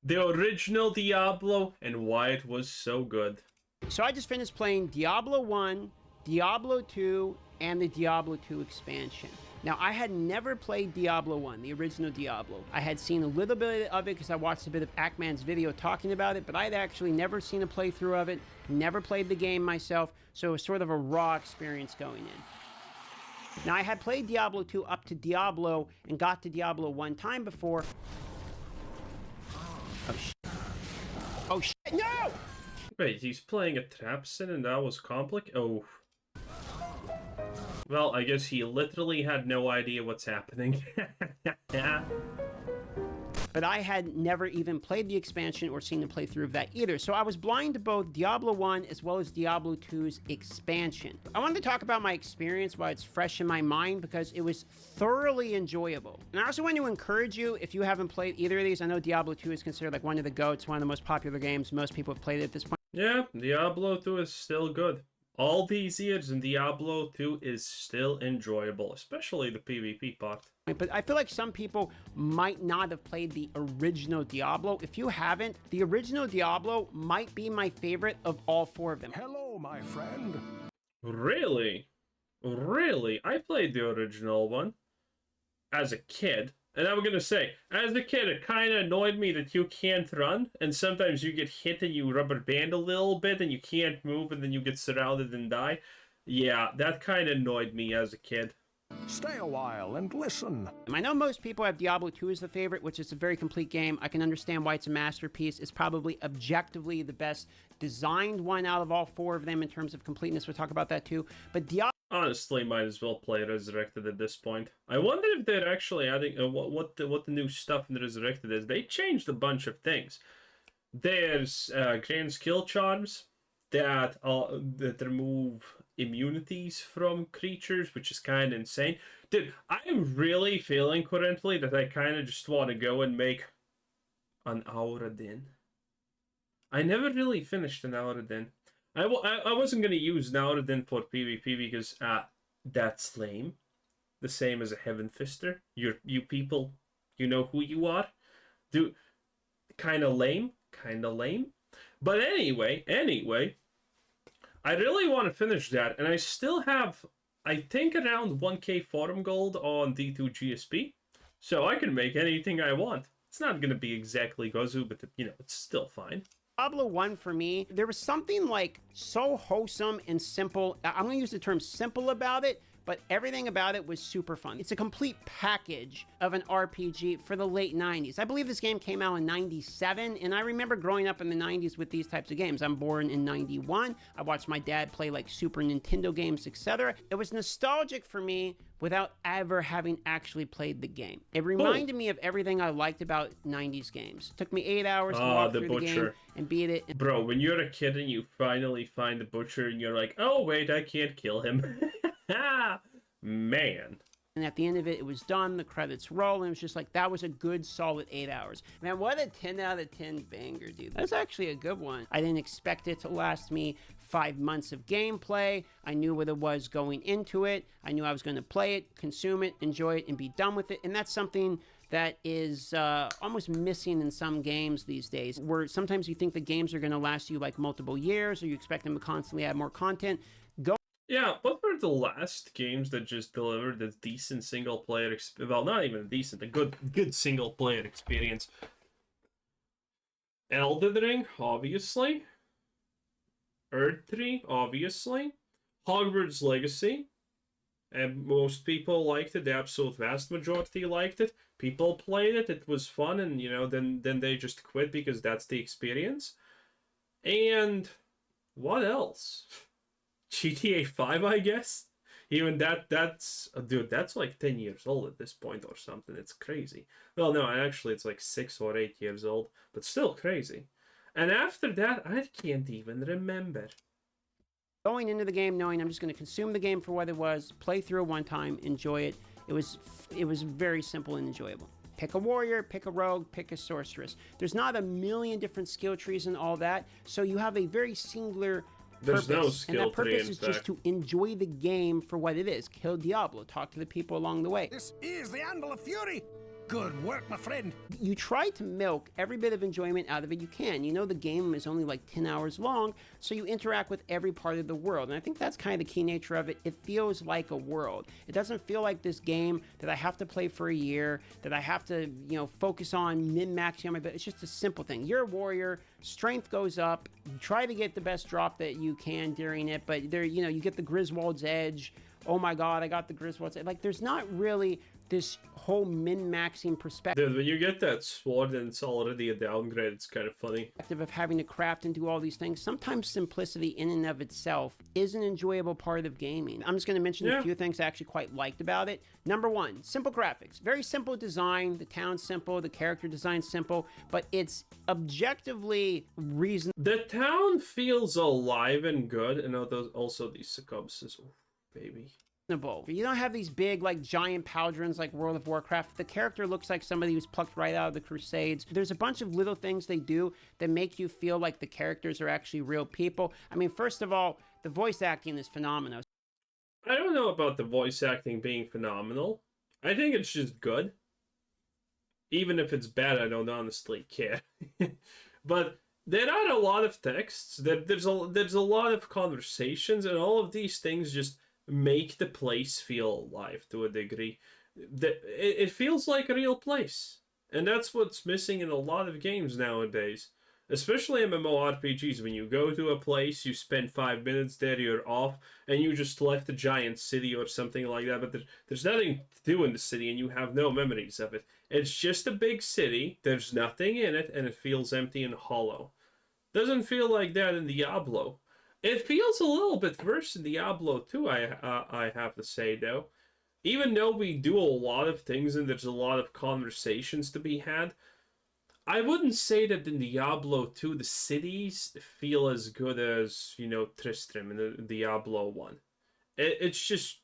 The original Diablo and why it was so good. So I just finished playing Diablo 1, Diablo 2, and the Diablo 2 expansion. Now, I had never played Diablo 1, the original Diablo. I had seen a little bit of it because I watched a bit of Ackman's video talking about it, but I had actually never seen a playthrough of it, never played the game myself, so it was sort of a raw experience going in. Now, I had played Diablo 2 up to Diablo and got to Diablo 1 time before. Oh, shit. Oh, shit, no! Wait, he's playing a trap sin and that was complicated? Oh. Well, I guess he literally had no idea what's happening. But I had never even played the expansion or seen a playthrough of that either. So I was blind to both Diablo 1 as well as Diablo 2's expansion. I wanted to talk about my experience while it's fresh in my mind because it was thoroughly enjoyable. And I also want to encourage you, if you haven't played either of these, I know Diablo 2 is considered like one of the GOATs, one of the most popular games. Most people have played it at this point. Yeah, Diablo 2 is still good. All these years, and Diablo 2 is still enjoyable, especially the PvP part. But I feel like some people might not have played the original Diablo. If you haven't, the original Diablo might be my favorite of all four of them. Hello, my friend. Really? Really? I played the original one as a kid. And I'm gonna say, as a kid, it kind of annoyed me that you can't run, and sometimes you get hit and you rubber band a little bit, and you can't move, and then you get surrounded and die. Yeah, that kind of annoyed me as a kid. Stay a while and listen. I know most people have Diablo 2 as the favorite, which is a very complete game. I can understand why it's a masterpiece. It's probably objectively the best designed one out of all four of them in terms of completeness. We'll talk about that too. But Diablo... Honestly, might as well play Resurrected at this point. I wonder if they're actually adding what the new stuff in Resurrected is. They changed a bunch of things. There's grand skill charms that remove immunities from creatures, which is kind of insane. Dude, I'm really feeling currently that I kind of just want to go and make an Auradin. I never really finished an Auradin. I wasn't going to use Nauradin for PvP because that's lame. The same as a Heaven Fister. You people, you know who you are. Dude, kind of lame. Kind of lame. But anyway, I really want to finish that. And I still have, I think, around 1k forum gold on D2 GSP. So I can make anything I want. It's not going to be exactly Gozu, but, you know, it's still fine. Diablo 1 for me, there was something like so wholesome and simple. I'm going to use the term simple about it, but everything about it was super fun. It's a complete package of an RPG for the late 90s. I believe this game came out in 97, and I remember growing up in the 90s with these types of games. I'm born in 91. I watched my dad play like Super Nintendo games, etc. It was nostalgic for me without ever having actually played the game. It reminded me of everything I liked about 90s games. It took me 8 hours to walk through the game and beat it. Bro, when you're a kid and you finally find the Butcher and you're like, oh wait, I can't kill him. Man. And at the end of it, it was done. The credits roll. And it was just like, that was a good, solid 8 hours. Man, what a 10 out of 10 banger, dude. That's actually a good one. I didn't expect it to last me 5 months of gameplay. I knew what it was going into it. I knew I was going to play it, consume it, enjoy it, and be done with it. And that's something that is almost missing in some games these days, where sometimes you think the games are going to last you like multiple years, or you expect them to constantly add more content. Yeah, what were the last games that just delivered a decent single-player experience? Well, not even decent, a good single-player experience. Elden Ring, obviously. Earth 3, obviously. Hogwarts Legacy. And most people liked it. The absolute vast majority liked it. People played it. It was fun, and, you know, then they just quit because that's the experience. And what else? GTA 5, I guess? Even that's... Dude, that's like 10 years old at this point or something. It's crazy. Well, no, actually, it's like 6 or 8 years old. But still crazy. And after that, I can't even remember. Going into the game knowing I'm just going to consume the game for what it was, play through it one time, enjoy it. It was very simple and enjoyable. Pick a warrior, pick a rogue, pick a sorceress. There's not a million different skill trees and all that. So you have a very singular... There's no skill and that purpose tree, is just to enjoy the game for what it is. Kill Diablo, talk to the people along the way. This is the Anvil of Fury. Good work, my friend. You try to milk every bit of enjoyment out of it you can. You know the game is only like 10 hours long, so you interact with every part of the world. And I think that's kind of the key nature of it. It feels like a world. It doesn't feel like this game that I have to play for a year, that I have to, focus on min-maxing on my bit. It's just a simple thing. You're a warrior, strength goes up, you try to get the best drop that you can during it, but there, you get the Griswold's Edge. Oh my God, I got the Griswold's Edge. Like, there's not really this whole min-maxing perspective. Dude, when you get that sword and it's already a downgrade, it's kind of funny. Of having to craft and do all these things. Sometimes simplicity in and of itself is an enjoyable part of gaming. I'm just going to mention a few things I actually quite liked about it. Number one, simple graphics. Very simple design. The town's simple, the character design's simple, but it's objectively reasonable. The town feels alive and good, and also these succubs, baby. You don't have these big, like, giant pauldrons like World of Warcraft. The character looks like somebody who's plucked right out of the Crusades. There's a bunch of little things they do that make you feel like the characters are actually real people. I mean, first of all, the voice acting is phenomenal. I don't know about the voice acting being phenomenal. I think it's just good. Even if it's bad, I don't honestly care. But there are a lot of texts. There's a lot of conversations, and all of these things just make the place feel alive to a degree. It feels like a real place, and that's what's missing in a lot of games nowadays, especially MMORPGs. When you go to a place, you spend 5 minutes there, you're off, and you just left a giant city or something like that, but there's nothing to do in the city and you have no memories of it. It's just a big city, there's nothing in it, and it feels empty and hollow. Doesn't feel like that in Diablo. It feels a little bit worse in Diablo 2, I have to say, though. Even though we do a lot of things and there's a lot of conversations to be had, I wouldn't say that in Diablo 2 the cities feel as good as, Tristram in the Diablo 1. It's just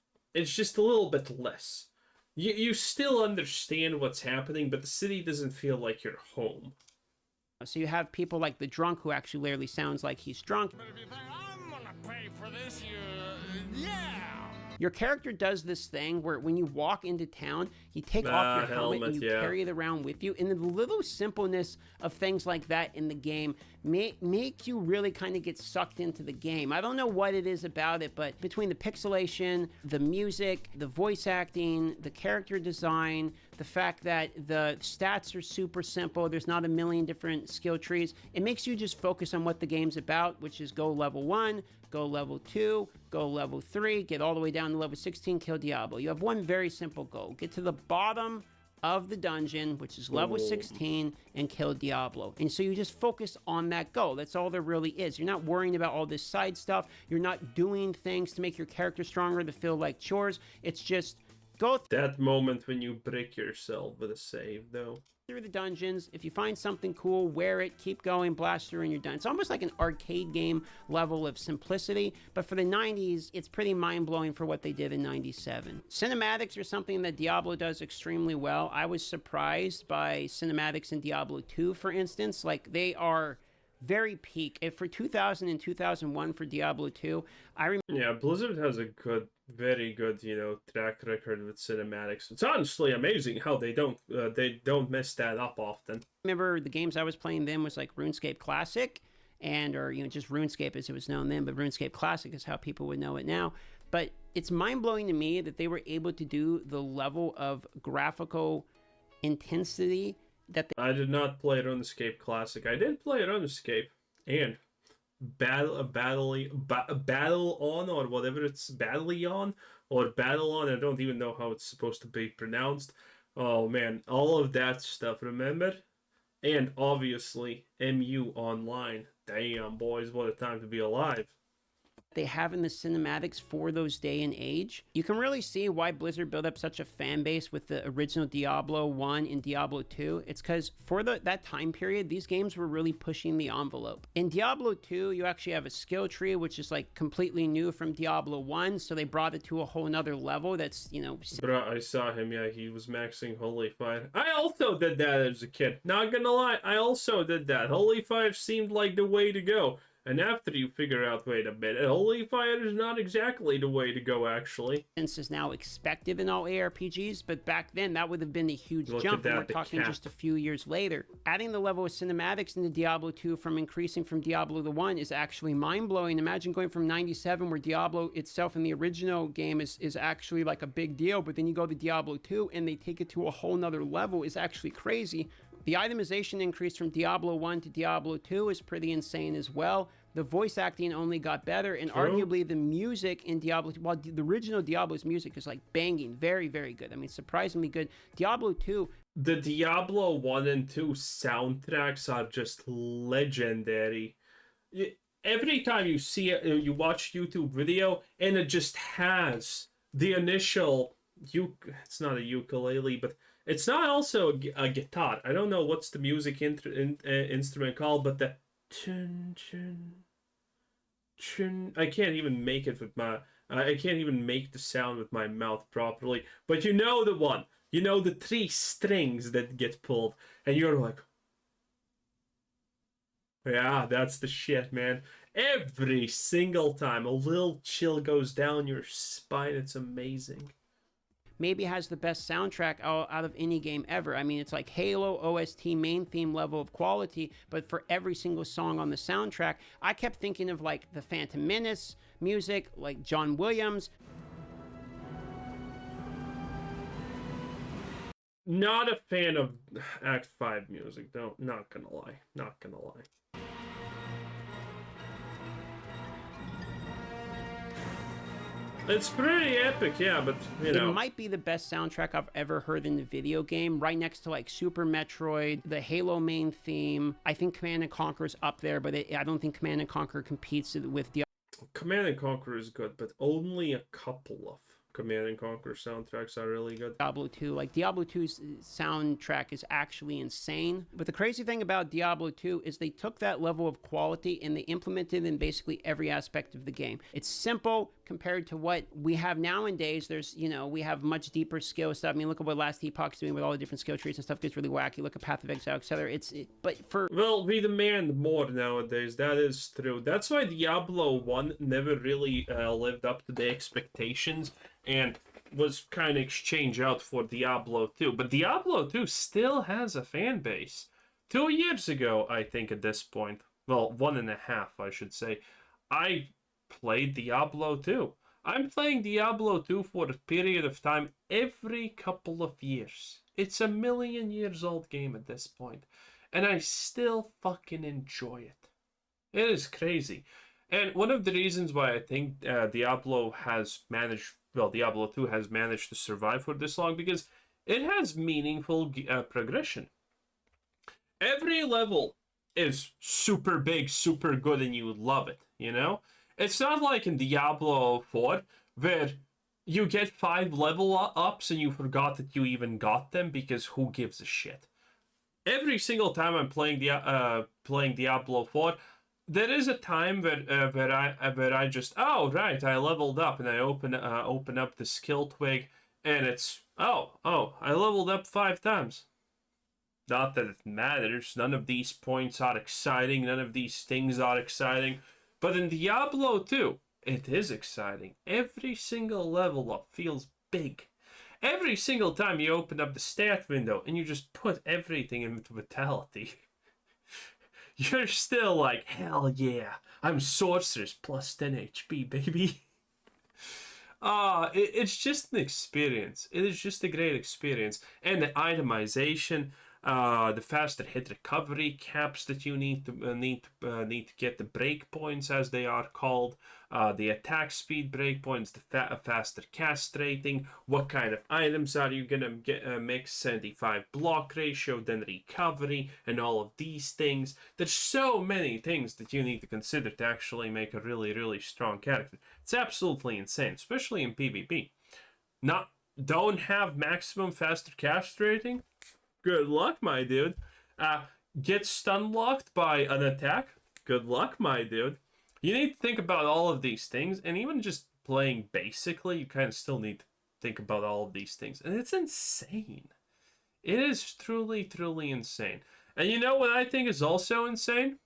a little bit less. You still understand what's happening, but the city doesn't feel like your home. So you have people like the drunk who actually literally sounds like he's drunk. But if you think I'm gonna pay for this, yeah. Your character does this thing where when you walk into town, you take off your helmet and you carry it around with you. And the little simpleness of things like that in the game make you really kind of get sucked into the game. I don't know what it is about it, but between the pixelation, the music, the voice acting, the character design, the fact that the stats are super simple, there's not a million different skill trees, it makes you just focus on what the game's about, which is go level 1, go level 2, go level 3, get all the way down to level 16, kill Diablo. You have one very simple goal. Get to the bottom of the dungeon, which is level 16, and kill Diablo. And so you just focus on that goal. That's all there really is. You're not worrying about all this side stuff. You're not doing things to make your character stronger to feel like chores. It's just go that moment when you break yourself with a save, though. Through the dungeons. If you find something cool, wear it, keep going, blast through, and you're done. It's almost like an arcade game level of simplicity, but for the 90s, it's pretty mind-blowing for what they did in 97. Cinematics are something that Diablo does extremely well. I was surprised by cinematics in Diablo 2, for instance. Like, they are very peak. If for 2000 and 2001 for Diablo 2, I remember... Yeah, Blizzard has a very good, track record with cinematics. It's honestly amazing how they don't mess that up often. Remember the games I was playing then was like RuneScape Classic, or just RuneScape as it was known then, but RuneScape Classic is how people would know it now. But it's mind-blowing to me that they were able to do the level of graphical intensity that I did not play RuneScape Classic. I did play RuneScape and Battle On, or whatever it's Battle On. I don't even know how it's supposed to be pronounced. Oh man, all of that stuff. Remember? And obviously MU Online. Damn, boys, what a time to be alive. They have in the cinematics for those day and age. You can really see why Blizzard built up such a fan base with the original Diablo 1 and Diablo 2. It's because for that time period, these games were really pushing the envelope. In Diablo 2, you actually have a skill tree, which is like completely new from Diablo 1, so they brought it to a whole nother level that's, Bro, I saw him, yeah, he was maxing Holy Fire. I also did that as a kid. Not gonna lie, I also did that. Holy Fire seemed like the way to go. And after you figure out, wait a minute, Holy Fire is not exactly the way to go, actually. Is now expected in all ARPGs, but back then that would have been a huge Look jump, at and that, we're the talking cat. just a few years later. Adding the level of cinematics into Diablo 2 from increasing from Diablo the 1 is actually mind-blowing. Imagine going from 97, where Diablo itself in the original game is actually like a big deal, but then you go to Diablo 2 and they take it to a whole nother level. Is actually crazy. The itemization increase from Diablo 1 to Diablo 2 is pretty insane as well. The voice acting only got better, and arguably the music in Diablo 2, while the original Diablo's music is like banging, very, very good. I mean, surprisingly good. Diablo 2. The Diablo 1 and 2 soundtracks are just legendary. Every time you see it, you watch YouTube video, and it just has the initial, it's not a ukulele, but it's not also a guitar. I don't know what's the music instrument called, but the chun chun chun. I can't even make it with my. I can't even make the sound with my mouth properly. But you know the one. You know the 3 strings that get pulled, and you're like, yeah, that's the shit, man. Every single time a little chill goes down your spine, it's amazing. Maybe has the best soundtrack out of any game ever. I mean, it's like Halo OST main theme level of quality, but for every single song on the soundtrack, I kept thinking of like the Phantom Menace music, like John Williams. Not a fan of Act 5 music, not gonna lie. Not gonna lie. It's pretty epic, yeah, but, you know. It might be the best soundtrack I've ever heard in the video game, right next to like Super Metroid, the Halo main theme. I think Command & Conquer's up there, but I don't think Command & Conquer competes with Diablo. Command & Conquer is good, but only a couple of Command & Conquer soundtracks are really good. Diablo 2, like Diablo 2's soundtrack is actually insane. But the crazy thing about Diablo 2 is they took that level of quality and they implemented it in basically every aspect of the game. It's simple compared to what we have nowadays. There's, you know, we have much deeper skill stuff. I mean, look at what Last Epoch's doing with all the different skill trees and stuff gets really wacky. Look at Path of Exile, etc. But for... Well, we demand more nowadays. That is true. That's why Diablo 1 never really lived up to the expectations and was kind of exchanged out for Diablo 2. But Diablo 2 still has a fan base. 2 years ago, I think at this point, well, 1.5, I should say, I played Diablo 2. I'm playing Diablo 2 for a period of time every couple of years. It's a million years old game at this point. And I still fucking enjoy it. It is crazy. And one of the reasons why I think Diablo 2 has managed to survive for this long, because it has meaningful progression. Every level is super big, super good, and you love it, you know? It's not like in Diablo 4, where you get 5 level ups and you forgot that you even got them, because who gives a shit? Every single time I'm playing Diablo 4, there is a time where I just, oh right, I leveled up, and I open up the skill twig, and it's I leveled up 5 times. Not that it matters. None of these points are exciting. None of these things are exciting. But in Diablo 2, it is exciting. Every single level up feels big. Every single time you open up the stat window and you just put everything into vitality, you're still like, hell yeah, I'm sorceress plus 10 HP, baby. It's just an experience. It is just a great experience. And the itemization, the faster hit recovery caps that you need to get, the breakpoints as they are called, the attack speed breakpoints, the faster cast rating, what kind of items are you gonna mix, 75 block ratio, then recovery, and all of these things. There's so many things that you need to consider to actually make a really, really strong character. It's absolutely insane, especially in PvP. Don't have maximum faster cast rating? Good luck, my dude. Get stun locked by an attack? Good luck, my dude. You need to think about all of these things, and even just playing basically, you kind of still need to think about all of these things. And it's insane. It is truly, truly insane. And you know what I think is also insane?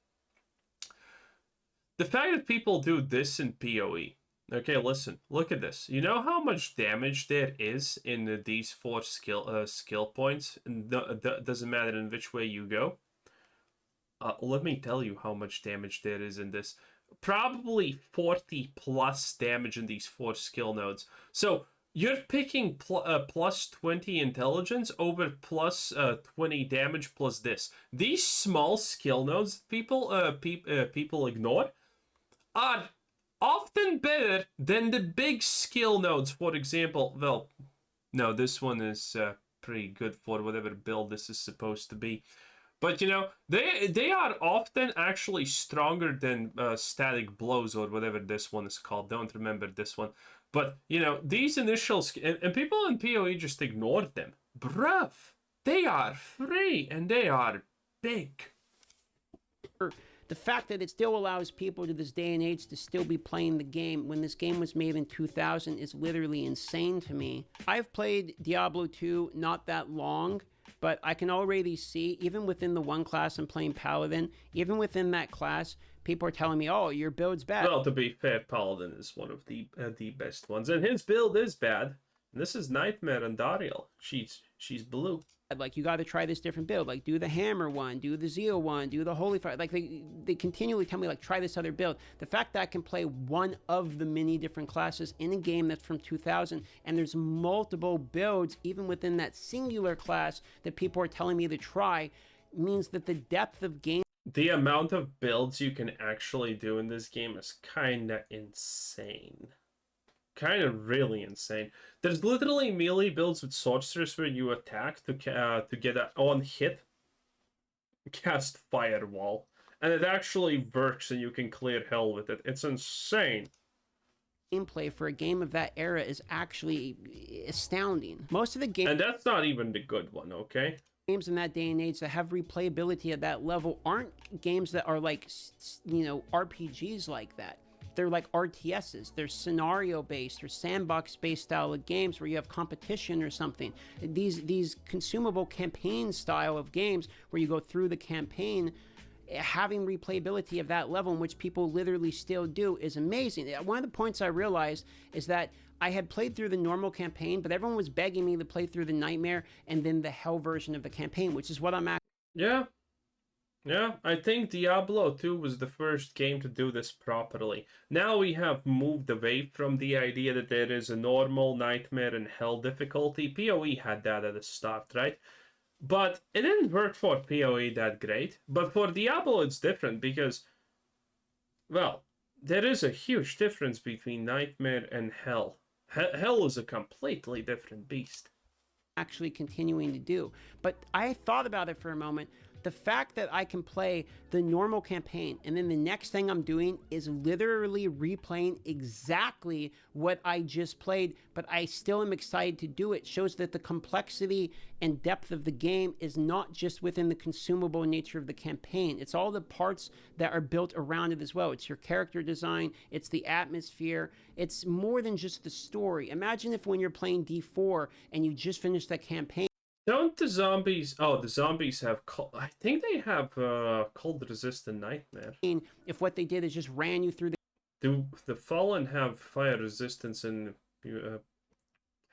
The fact that people do this in PoE. Okay, listen. Look at this. You know how much damage there is in these 4 skill points? And doesn't matter in which way you go. Let me tell you how much damage there is in this. Probably 40 plus damage in these 4 skill nodes. So you're picking plus 20 intelligence over plus 20 damage plus this. These small skill nodes people ignore are often better than the big skill nodes. For example, well, no, this one is pretty good for whatever build this is supposed to be. But, you know, they are often actually stronger than static blows or whatever this one is called. Don't remember this one. But, you know, these initial... And people in PoE just ignored them. Bruv, they are free and they are big. The fact that it still allows people to this day and age to still be playing the game when this game was made in 2000 is literally insane to me. I've played Diablo 2 not that long, but I can already see, even within the one class I'm playing Paladin, even within that class, people are telling me, oh, your build's bad. Well, to be fair, Paladin is one of the best ones, and his build is bad. And this is Nightmare and Dariel. She's blue. Like, you got to try this different build. Like, do the hammer one, do the zeal one, do the holy fire. Like, they continually tell me, like, try this other build. The fact that I can play one of the many different classes in a game that's from 2000, and there's multiple builds, even within that singular class, that people are telling me to try, means that the depth of game... The amount of builds you can actually do in this game is kind of insane. Kind of really insane. There's literally melee builds with sorcerers where you attack to get an on-hit cast firewall. And it actually works and you can clear hell with it. It's insane. Gameplay for a game of that era is actually astounding. Most of the games... And that's not even the good one, okay? Games in that day and age that have replayability at that level aren't games that are like, you know, RPGs like that. They're like RTSs. They're scenario-based or sandbox-based style of games where you have competition or something. These consumable campaign style of games where you go through the campaign, having replayability of that level in which people literally still do is amazing. One of the points I realized is that I had played through the normal campaign, but everyone was begging me to play through the Nightmare and then the Hell version of the campaign, which is what I'm actually... Yeah, I think Diablo 2 was the first game to do this properly. Now we have moved away from the idea that there is a normal, Nightmare, and Hell difficulty. PoE had that at the start, right? But it didn't work for PoE that great. But for Diablo it's different because, well, there is a huge difference between Nightmare and Hell. Hell is a completely different beast. Actually continuing to do. But I thought about it for a moment. The fact that I can play the normal campaign and then the next thing I'm doing is literally replaying exactly what I just played, but I still am excited to do it, shows that the complexity and depth of the game is not just within the consumable nature of the campaign. It's all the parts that are built around it as well. It's your character design, it's the atmosphere, it's more than just the story. Imagine if when you're playing D4 and you just finished that campaign, don't the zombies... Oh, the zombies have... I think they have cold-resistant Nightmare. if what they did is just ran you through the... Do the Fallen have fire resistance in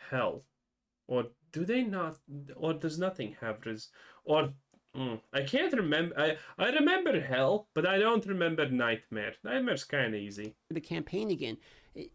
Hell? Or do they not... Or does nothing have I can't remember... I remember Hell, but I don't remember Nightmare. Nightmare's kind of easy. The campaign again.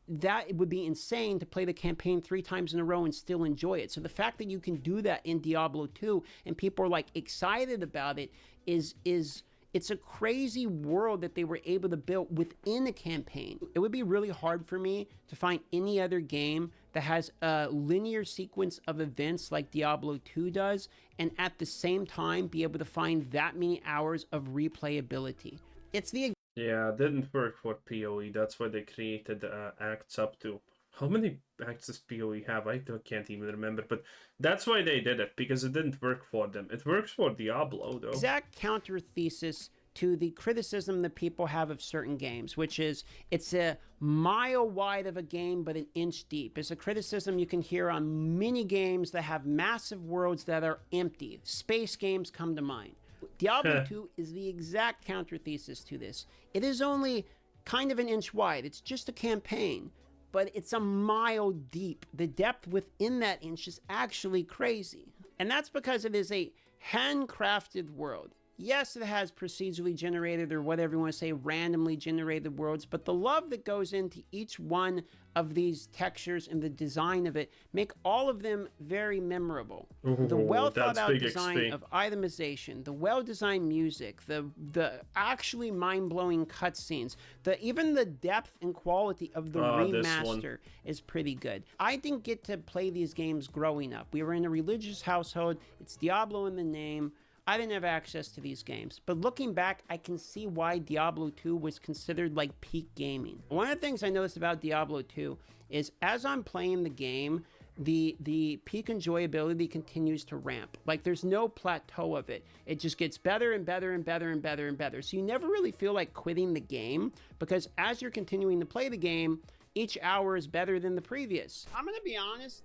That would be insane to play the campaign 3 times in a row and still enjoy it. So the fact that you can do that in Diablo 2 and people are like excited about it is it's a crazy world that they were able to build within a campaign. It would be really hard for me to find any other game that has a linear sequence of events like Diablo 2 does and at the same time be able to find that many hours of replayability. It's the... Yeah, it didn't work for PoE. That's why they created acts up to... How many acts does PoE have? I can't even remember. But that's why they did it, because it didn't work for them. It works for Diablo, though. Exact counter thesis to the criticism that people have of certain games, which is it's a mile wide of a game, but an inch deep. It's a criticism you can hear on many games that have massive worlds that are empty. Space games come to mind. Diablo 2 is the exact counter thesis to this. It is only kind of an inch wide. It's just a campaign, but it's a mile deep. The depth within that inch is actually crazy. And that's because it is a handcrafted world. Yes, it has procedurally generated, or whatever you want to say, randomly generated worlds, but the love that goes into each one of these textures and the design of it make all of them very memorable. The well thought out design of itemization, the well designed music, the actually mind blowing cutscenes, even the depth and quality of the remaster is pretty good. I didn't get to play these games growing up. We were in a religious household. It's Diablo in the name. I didn't have access to these games, but looking back, I can see why Diablo 2 was considered like peak gaming. One of the things I noticed about Diablo 2 is as I'm playing the game, the peak enjoyability continues to ramp. Like there's no plateau of it. It just gets better and better and better and better and better. So you never really feel like quitting the game because as you're continuing to play the game, each hour is better than the previous. I'm gonna be honest,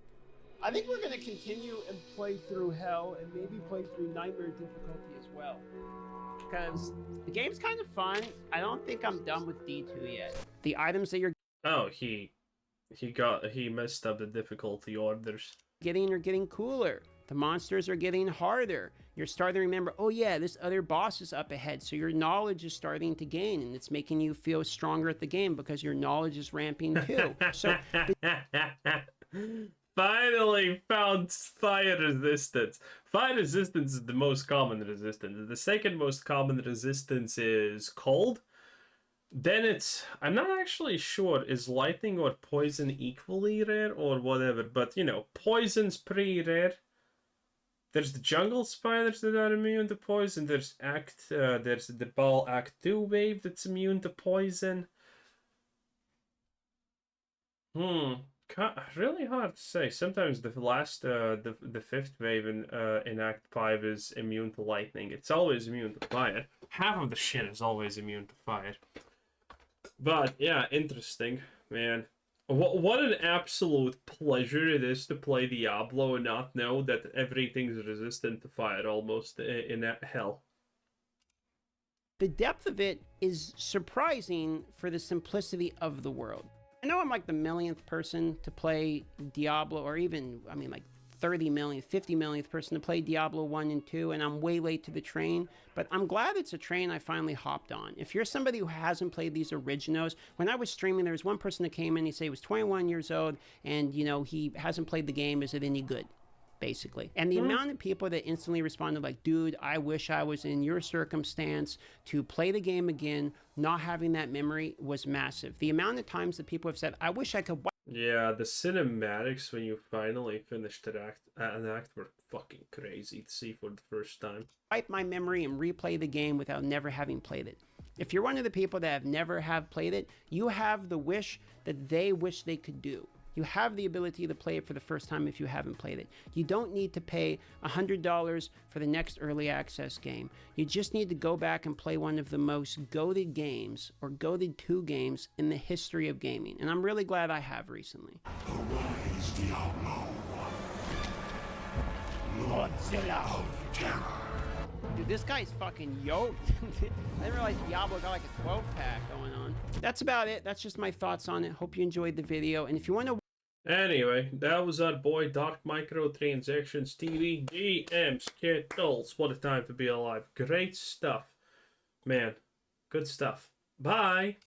I think we're going to continue and play through Hell and maybe play through Nightmare difficulty as well. Because the game's kind of fun. I don't think I'm done with D2 yet. The items that you're he messed up the difficulty orders. getting are getting cooler. The monsters are getting harder. You're starting to remember, oh yeah, this other boss is up ahead. So your knowledge is starting to gain and it's making you feel stronger at the game because your knowledge is ramping too. So finally found fire resistance. Fire resistance is the most common resistance. The second most common resistance is cold. Then it's, I'm not actually sure, is lightning or poison equally rare or whatever, but you know, poison's pretty rare. There's the jungle spiders that are immune to poison. There's the Ball Act 2 wave that's immune to poison. Really hard to say. Sometimes the last, the fifth wave in Act 5 is immune to lightning. It's always immune to fire. Half of the shit is always immune to fire. But yeah, interesting, man. What an absolute pleasure it is to play Diablo and not know that everything's resistant to fire almost in that hell. The depth of it is surprising for the simplicity of the world. I know I'm like the millionth person to play Diablo, or even, I mean, like 30 millionth, 50 millionth person to play Diablo 1 and 2, and I'm way late to the train, but I'm glad it's a train I finally hopped on. If you're somebody who hasn't played these originals, when I was streaming, there was one person that came in, he said he was 21 years old, and, you know, he hasn't played the game, is it any good? Basically. And the amount of people that instantly responded like, dude, I wish I was in your circumstance to play the game again, not having that memory was massive. The amount of times that people have said, I wish I could. Yeah, the cinematics when you finally finished an act were fucking crazy to see for the first time. Wipe my memory and replay the game without never having played it. If you're one of the people that never have played it, you have the wish that they wish they could do. You have the ability to play it for the first time if you haven't played it. You don't need to pay $100 for the next early access game. You just need to go back and play one of the most goated games, or goated 2 games in the history of gaming. And I'm really glad I have recently. Arise, Diablo. Lordzilla of Terror. Dude, this guy's fucking yoked. I didn't realize Diablo got like a 12-pack going on. That's about it. That's just my thoughts on it. Hope you enjoyed the video. And if you want to... Anyway, that was our boy Dark Microtransactions TV. GM Skittles. What a time to be alive. Great stuff. Man, good stuff. Bye.